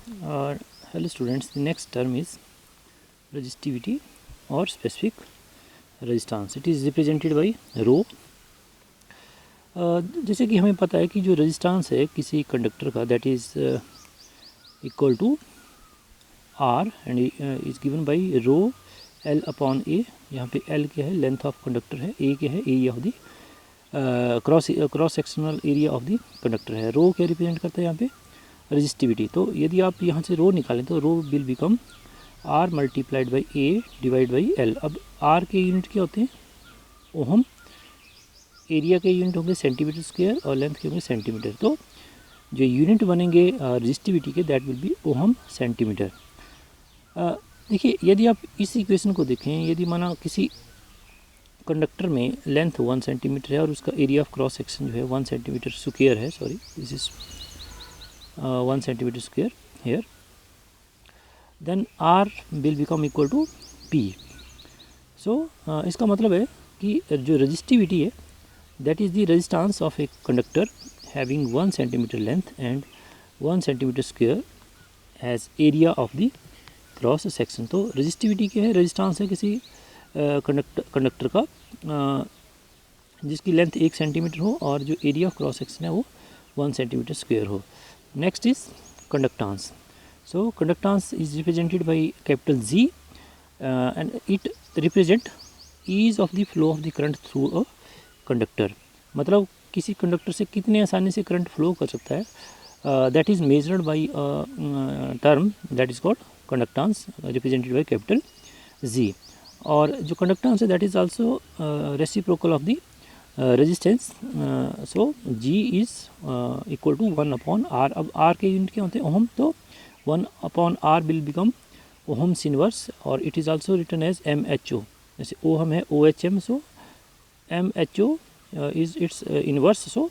Hello students, the next term is resistivity or specific resistance. It is represented by rho. जैसे कि हमें पता है कि जो रेजिस्टेंस है किसी कंडक्टर का that is equal to R and is given by rho L upon A. यहाँ पे एल क्या है, लेंथ ऑफ कंडक्टर है, ए क्या है, area of the cross sectional area of the conductor है. रो क्या रिप्रेजेंट करता है यहाँ पे, रेजिस्टिविटी. तो यदि आप यहाँ से रो निकालें तो rho will become R multiplied by A divide by L. अब आर के यूनिट क्या होते हैं, ओहम. एरिया के यूनिट होंगे सेंटीमीटर स्क्वायर और लेंथ के होंगे सेंटीमीटर. तो जो यूनिट बनेंगे रेजिस्टिविटी के that will be ohm centimetre. देखिए, यदि आप इस इक्वेशन को देखें, यदि माना किसी कंडक्टर में लेंथ 1 सेंटीमीटर है और उसका एरिया ऑफ क्रॉस सेक्शन जो है 1 सेंटीमीटर स्क्वायर है, sorry this is 1 centimetre square here, then R will become equal to P. So इसका मतलब है कि जो रेजिस्टिविटी है that is the resistance of a conductor having 1 centimeter length and 1 centimeter square as area of the cross section. तो resistivity क्या है, resistance है किसी कंडक्टर का जिसकी लेंथ 1 सेंटीमीटर हो और जो एरिया ऑफ क्रॉस सेक्शन है वो 1 सेंटीमीटर स्क्वायर हो. Next is conductance. So conductance is represented by capital Z and it represent ease of the flow of the current through a conductor. मतलब किसी conductor से कितने आसानी से करंट फ्लो कर सकता है, that is measured by term that is called conductance represented by capital Z. और जो कंडक्टेंस है that is also reciprocal of the resistance. So G is equal to 1 upon R. अब R के unit क्या होते हैं, ओहम. तो 1 upon R will become Ohm's inverse और it is also written as MHO. जैसे ओहम है OHM, so MHO is its inverse, so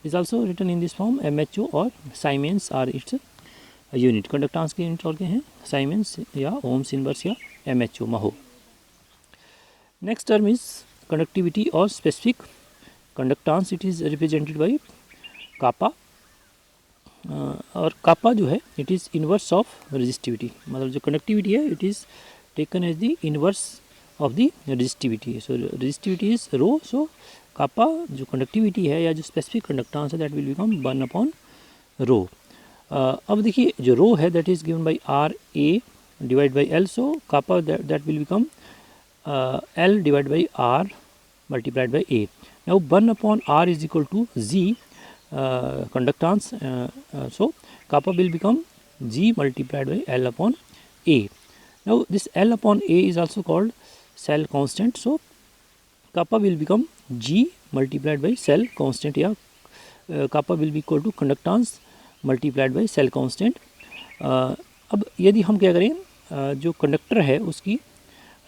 is also written in this form MHO और Siemens are its unit. Conductance के unit और क्या हैं, Siemens या ohms inverse या MHO mho. Next term is conductivity और specific conductance. It is represented by kappa. और kappa जो है it is inverse of resistivity. मतलब जो कंडक्टिविटी है it is taken as the inverse of the resistivity. So resistivity is rho. So kappa जो conductivity है या जो स्पेसिफिक कंडक्टेंस है that will become 1 upon rho. अब देखिए जो रो है that is given by R A divide by L. So kappa that will become L divide by R multiplied by A. Now 1 upon R is equal to G conductance. So kappa will become G multiplied by L upon A. Now this L upon A is also called cell constant. So kappa will become G multiplied by cell constant या kappa will be equal to conductance multiplied by cell constant. अब यदि हम क्या करें, जो conductor है उसकी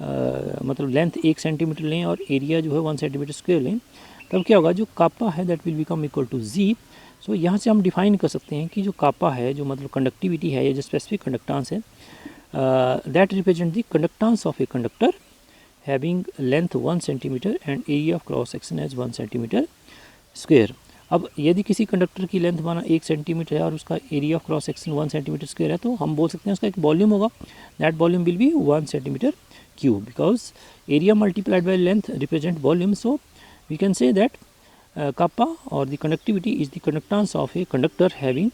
मतलब लेंथ 1 सेंटीमीटर लें और एरिया जो है 1 सेंटीमीटर स्क्वायर लें, तब क्या होगा, जो कापा है that will become equal to G. So यहाँ से हम डिफाइन कर सकते हैं कि जो कापा है जो मतलब कंडक्टिविटी है या जो स्पेसिफिक कंडक्टेंस है that represent the conductance of a conductor having length 1 centimetre and area of cross section as 1 centimetre square. अब यदि किसी कंडक्टर की लेंथ माना 1 सेंटीमीटर है और उसका area of cross section 1 centimetre square है, तो हम बोल सकते हैं उसका एक वॉल्यूम होगा. That volume will be 1 centimetre cube because area multiplied by length represent volume. So we can say that kappa or the conductivity is the conductance of a conductor having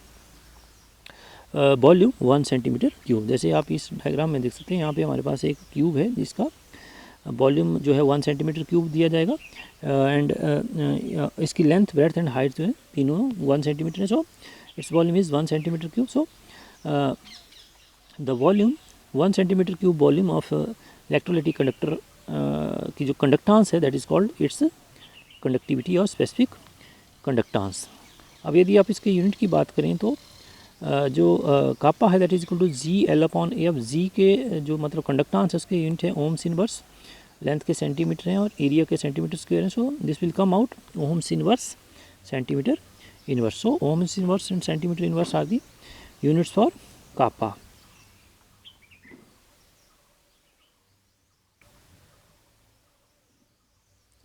volume 1 centimetre cube. जैसे आप इस diagram में देख सकते हैं, यहाँ पे हमारे पास एक क्यूब है जिसका वॉल्यूम जो है 1 सेंटीमीटर क्यूब दिया जाएगा एंड इसकी लेंथ ब्रेड्थ एंड हाइट जो है तीनों 1 सेंटीमीटर है. So its volume is 1 centimetre cube. So the volume 1 centimetre cube volume of electrolytic conductor की जो कंडक्टेंस है that is called its conductivity और स्पेसिफिक कंडक्टेंस. अब यदि आप इसके यूनिट की बात करें तो जो कापा है that is equal to G L upon A. अब जी के जो मतलब कंडक्टेंस है उसके यूनिट है ओम्स इनवर्स. लेंथ के सेंटीमीटर हैं और एरिया के सेंटीमीटर स्क्वायर है. So this will come out ohms inverse centimetre inverse. So ohms inverse and centimetre inverse are the units for kappa.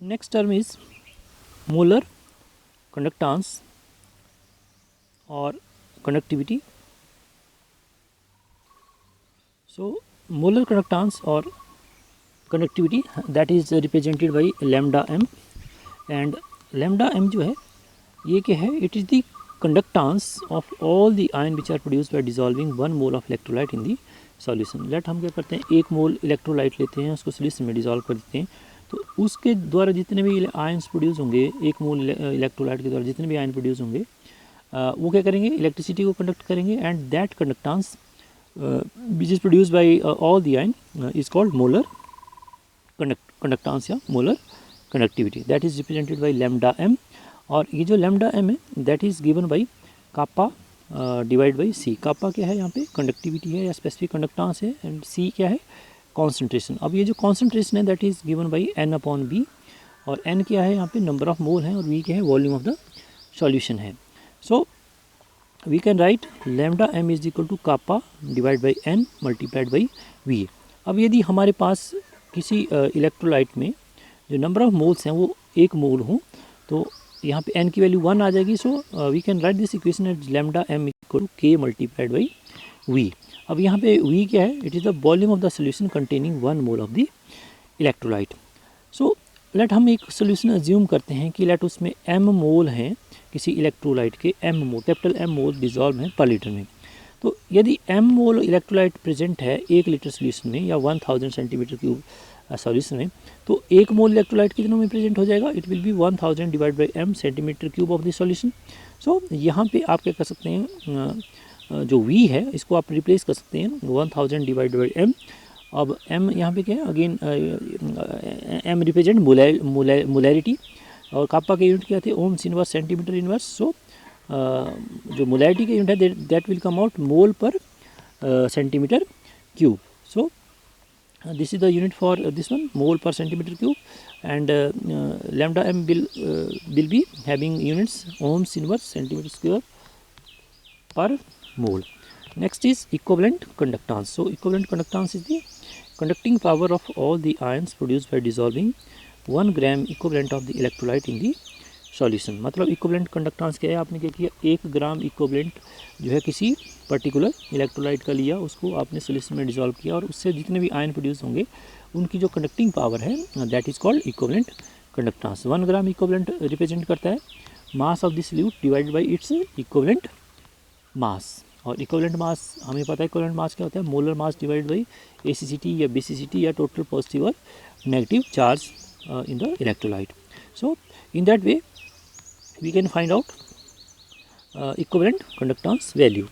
Next term is molar conductance और conductivity. So molar conductance or conductivity that is represented by lambda m, and lambda m जो है ये क्या है, it is the conductance of all the ion which are produced by dissolving 1 mole of electrolyte in the solution. Let हम क्या करते हैं, 1 मोल electrolyte लेते हैं, उसको सॉल्यूशन में डिजॉल्व कर देते हैं, तो उसके द्वारा जितने भी आयन्स प्रोड्यूस होंगे, 1 मोल इलेक्ट्रोलाइट के द्वारा जितने भी आयन प्रोड्यूस होंगे वो क्या करेंगे, इलेक्ट्रिसिटी को कंडक्ट करेंगे, and that conductance which is produce by all the ion is called molar conductance या molar conductivity, that is represented by lambda M. और ये जो लैम्डा एम है that is given by kappa divide by C. Kappa क्या है यहाँ पे, conductivity है या स्पेसिफिक कंडक्टेंस है, एंड सी क्या है, कॉन्सेंट्रेशन. अब ये जो कॉन्सेंट्रेशन है that is given by N upon B, और एन क्या है यहाँ पे, नंबर ऑफ मोल है, और वी क्या है, वॉल्यूम ऑफ द सॉल्यूशन है. So we can write lambda M is equal to kappa divide by N multiplied by V. अब यदि हमारे पास किसी इलेक्ट्रोलाइट में जो नंबर ऑफ मोल्स हैं वो 1 मोल हो, तो यहाँ पे n की वैल्यू 1 आ जाएगी. So we can write this equation at lambda M equal to K multiplied by V. अब यहाँ पे v क्या है, it is the volume of the solution containing 1 mole of the electrolyte. So let हम एक solution assume करते हैं कि लेट उसमें m मोल हैं किसी इलेक्ट्रोलाइट के, m मोल, कैपिटल M मोल डिजॉल्व हैं पर लीटर में. तो यदि m मोल इलेक्ट्रोलाइट प्रेजेंट है 1 लीटर सोल्यूशन में या 1000 सेंटीमीटर क्यूब सॉल्यूशन में, तो 1 मोल इलेक्ट्रोलाइट कितनों में प्रेजेंट हो जाएगा, it will be 1000 divide by m centimetre cube of the solution. So यहाँ पे आप क्या कर सकते हैं, जो v है इसको आप रिप्लेस कर सकते हैं 1000 डिवाइड बाई m. अब m यहाँ पे क्या है, अगेन m रिप्रेजेंट मोलैरिटी, और कापा के यूनिट क्या थे, ohms inverse centimetre inverse. So जो मोलैरिटी के यूनिट है that will come out mole per centimetre cube. So this is the unit for this one, mole per centimeter cube, and lambda m will be having units ohms inverse centimeter square per mole. Next is equivalent conductance. So equivalent conductance is the conducting power of all the ions produced by dissolving 1 gram equivalent of the electrolyte in the solution. मतलब equivalent conductance क्या है, आपने क्या किया, 1 gram equivalent जो है किसी particular electrolyte का लिया, उसको आपने सॉल्यूशन में डिसॉल्व किया, और उससे जितने भी आयन प्रोड्यूस होंगे उनकी जो कंडक्टिंग पावर है that is called equivalent conductance. 1 gram equivalent represent करता है mass of the solute divided by its equivalent mass. और इक्विवेलेंट मास हमें पता है, इक्विवेलेंट मास क्या होता है, molar mass divide by ACCT या BCCT या टोटल पॉजिटिव और negative charge in the electrolyte. So in that way we can find out equivalent conductance value.